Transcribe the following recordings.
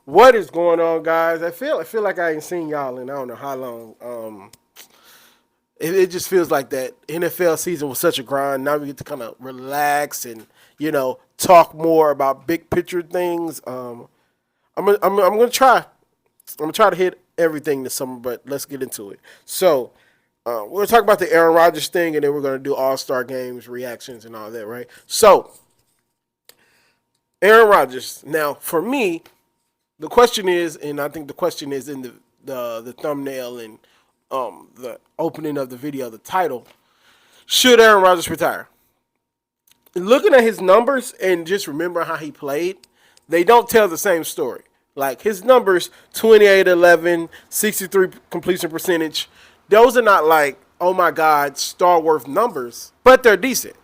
What is going on, guys? I feel like I ain't seen y'all in I don't know how long. It just feels like that NFL season was such a grind. Now we get to kind of relax and talk more about big picture things. I'm gonna try. I'm gonna try to hit everything this summer, but let's get into it. So we're gonna talk about the Aaron Rodgers thing, and then we're gonna do All Star games reactions and all that, right? So Aaron Rodgers. Now, for me, the question is, and I think the question is in the thumbnail and the opening of the video, the title: should Aaron Rodgers retire? Looking at his numbers and just remember how he played, they don't tell the same story. Like his numbers, 28, 11, 63 completion percentage. Those are not like, oh my God, star worth numbers, but they're decent.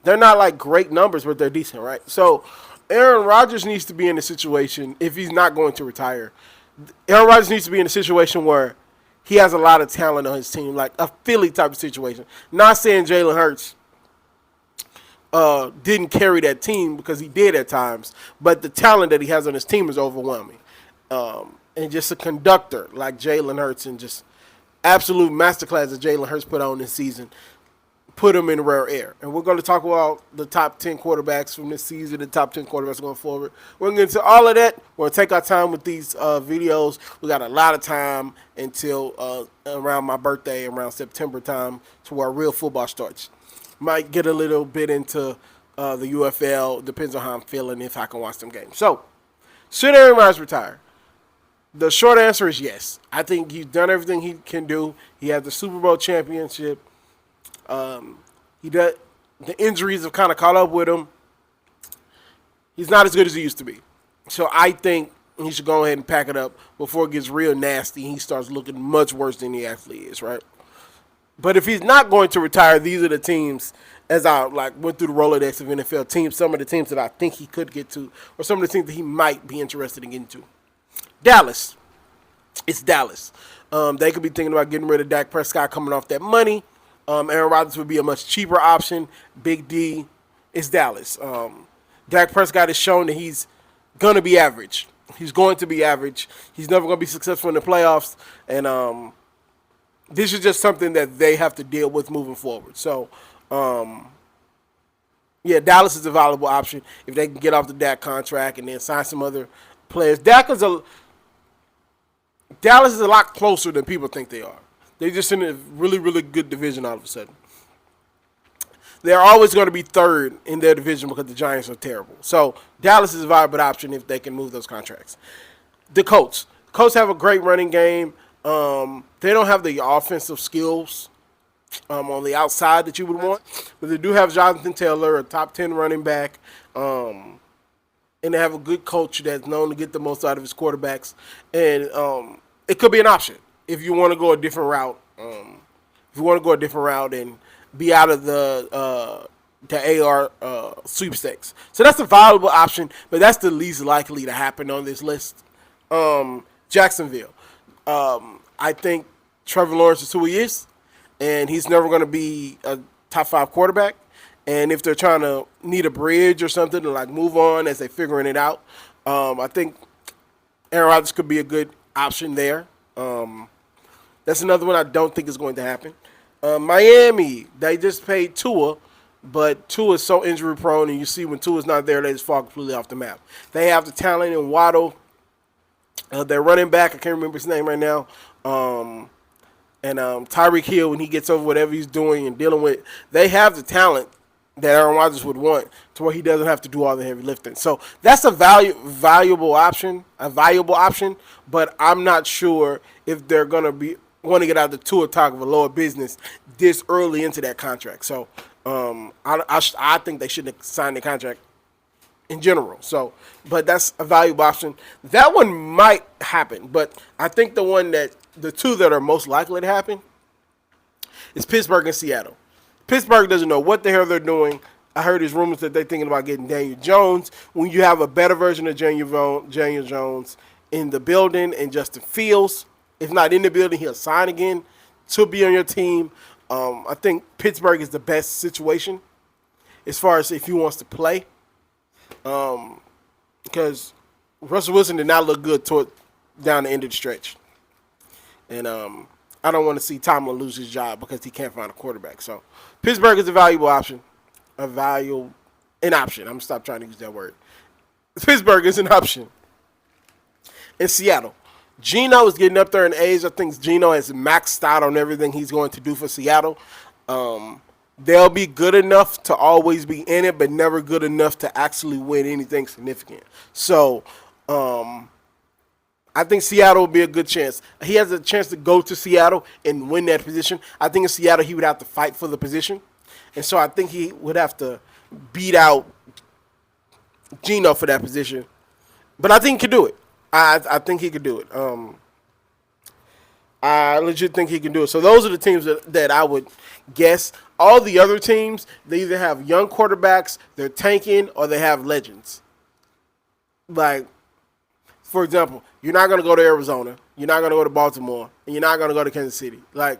They're not like great numbers, but they're decent, right? So Aaron Rodgers needs to be in a situation, if he's not going to retire, Aaron Rodgers needs to be in a situation where he has a lot of talent on his team, like a Philly type of situation. Not saying Jalen Hurts didn't carry that team, because he did at times, but the talent that he has on his team is overwhelming. And just a conductor like Jalen Hurts, and just absolute masterclass that Jalen Hurts put on this season, put him in rare air. And we're going to talk about the top 10 quarterbacks from this season, the top 10 quarterbacks going forward. We're going to get into all of that. We're going to take our time with these videos. We got a lot of time until around my birthday, around September time, to where real football starts. Might get a little bit into the UFL. Depends on how I'm feeling, if I can watch some games. So, should Aaron Rodgers retire? The short answer is yes. I think he's done everything he can do. He has the Super Bowl championship. He does. The injuries have kind of caught up with him. He's not as good as he used to be. So I think he should go ahead and pack it up before it gets real nasty and he starts looking much worse than he actually is, right? But if he's not going to retire, these are the teams, as I went through the Rolodex of NFL teams, some of the teams that I think he could get to, or some of the teams that he might be interested in getting to. Dallas. It's Dallas. They could be thinking about getting rid of Dak Prescott coming off that money. Aaron Rodgers would be a much cheaper option. Big D. It's Dallas. Dak Prescott has shown that he's going to be average. He's going to be average. He's never going to be successful in the playoffs. And this is just something that they have to deal with moving forward. So, yeah, Dallas is a valuable option if they can get off the Dak contract and then sign some other players. Dallas is a lot closer than people think they are. They're just in a really, really good division all of a sudden. They're always going to be third in their division because the Giants are terrible. So Dallas is a viable option if they can move those contracts. The Colts. The Colts have a great running game. They don't have the offensive skills on the outside that you would want. But they do have Jonathan Taylor, a top 10 running back. And they have a good coach that's known to get the most out of his quarterbacks. And it could be an option if you want to go a different route. If you want to go a different route and be out of the AR sweepstakes. So that's a viable option, but that's the least likely to happen on this list. Jacksonville. I think Trevor Lawrence is who he is, and he's never going to be a top 5 quarterback. And if they're trying to need a bridge or something to move on as they're figuring it out, I think Aaron Rodgers could be a good option there. That's another one I don't think is going to happen. Miami, they just paid Tua, but Tua is so injury prone, and you see when Tua's not there, they just fall completely off the map. They have the talent in Waddle. Their running back, I can't remember his name right now. And Tyreek Hill, when he gets over whatever he's doing and dealing with, they have the talent that Aaron Rodgers would want to where he doesn't have to do all the heavy lifting. So that's a valuable option, but I'm not sure if they're going to want to get out the Tua talk of a lower business this early into that contract. So I think they shouldn't sign the contract in general. So, but that's a valuable option. That one might happen, but I think the two that are most likely to happen is Pittsburgh and Seattle. Pittsburgh doesn't know what the hell they're doing. I heard there's rumors that they're thinking about getting Daniel Jones. When you have a better version of Daniel Jones in the building and Justin Fields, if not in the building, he'll sign again to be on your team. I think Pittsburgh is the best situation as far as if he wants to play. Because Russell Wilson did not look good toward down the end of the stretch, and I don't want to see Tomlin lose his job because he can't find a quarterback. So Pittsburgh is a valuable option, an option. I'm gonna stop trying to use that word. Pittsburgh is an option. In Seattle, Geno is getting up there in age. I think Geno has maxed out on everything he's going to do for Seattle. They'll be good enough to always be in it, but never good enough to actually win anything significant. So I think Seattle will be a good chance. He has a chance to go to Seattle and win that position. I think in Seattle he would have to fight for the position. And so I think he would have to beat out Geno for that position. But I think he could do it. I think he could do it. I legit think he can do it. So those are the teams that I would guess. All the other teams, they either have young quarterbacks, they're tanking, or they have legends. Like, for example, you're not going to go to Arizona, you're not going to go to Baltimore, and you're not going to go to Kansas City. Like,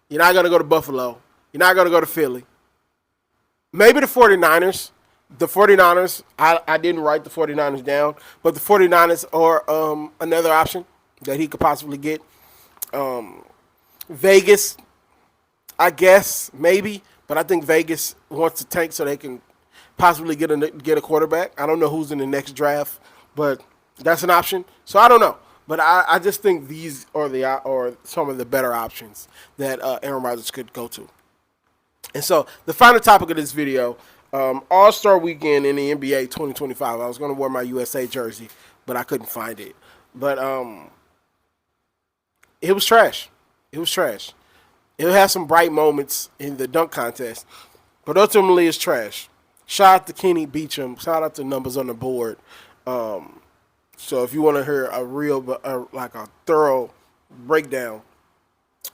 you're not going to go to Buffalo, you're not going to go to Philly. Maybe the 49ers. The 49ers, I didn't write the 49ers down, but the 49ers are another option that he could possibly get. Vegas, I guess, maybe, but I think Vegas wants to tank so they can possibly get a quarterback. I don't know who's in the next draft, but that's an option. So I don't know. But I just think these are some of the better options that Aaron Rodgers could go to. And so the final topic of this video, All-Star Weekend in the NBA 2025. I was going to wear my USA jersey, but I couldn't find it. But it was trash. It was trash. It had some bright moments in the dunk contest, but ultimately it's trash. Shout out to Kenny Beecham. Shout out to Numbers on the Board. So if you want to hear a real, like a thorough breakdown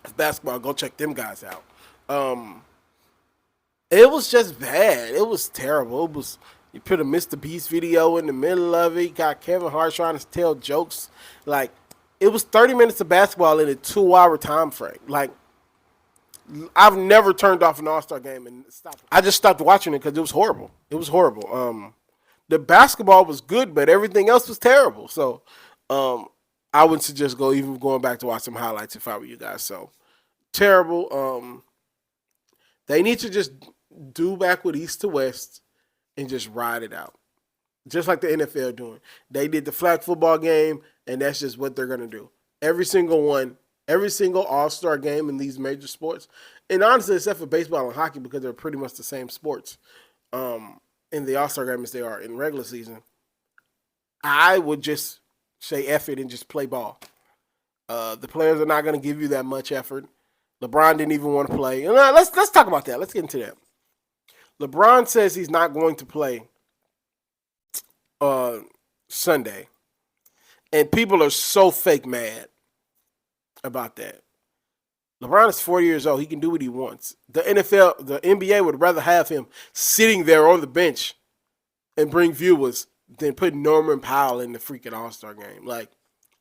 of basketball, go check them guys out. It was just bad. It was terrible. You put a Mr. Beast video in the middle of it. You got Kevin Hart trying to tell jokes. Like, it was 30 minutes of basketball in a 2-hour time frame. Like, I've never turned off an All-Star game and stopped. I just stopped watching it because it was horrible. It was horrible. The basketball was good, but everything else was terrible. So I would suggest going back to watch some highlights if I were you guys. So terrible. They need to just do back with East to West and just ride it out. Just like the NFL doing. They did the flag football game, and that's just what they're going to do. Every single one, every single All-Star game in these major sports, and honestly, except for baseball and hockey, because they're pretty much the same sports in the All-Star game as they are in regular season, I would just say F it and just play ball. The players are not going to give you that much effort. LeBron didn't even want to play. And let's talk about that. Let's get into that. LeBron says he's not going to play Sunday. And people are so fake mad about that. LeBron is 40 years old. He can do what he wants. The NBA would rather have him sitting there on the bench and bring viewers than put Norman Powell in the freaking All-Star game. Like,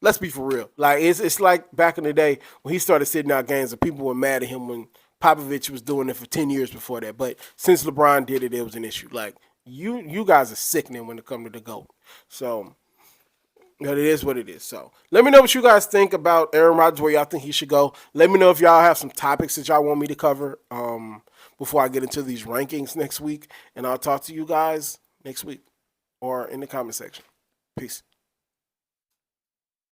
let's be for real. Like, it's like back in the day when he started sitting out games and people were mad at him when Popovich was doing it for 10 years before that. But since LeBron did it, it was an issue. Like, you guys are sickening when it comes to the GOAT. So, but it is what it is. So, let me know what you guys think about Aaron Rodgers, where y'all think he should go. Let me know if y'all have some topics that y'all want me to cover before I get into these rankings next week. And I'll talk to you guys next week or in the comment section. Peace.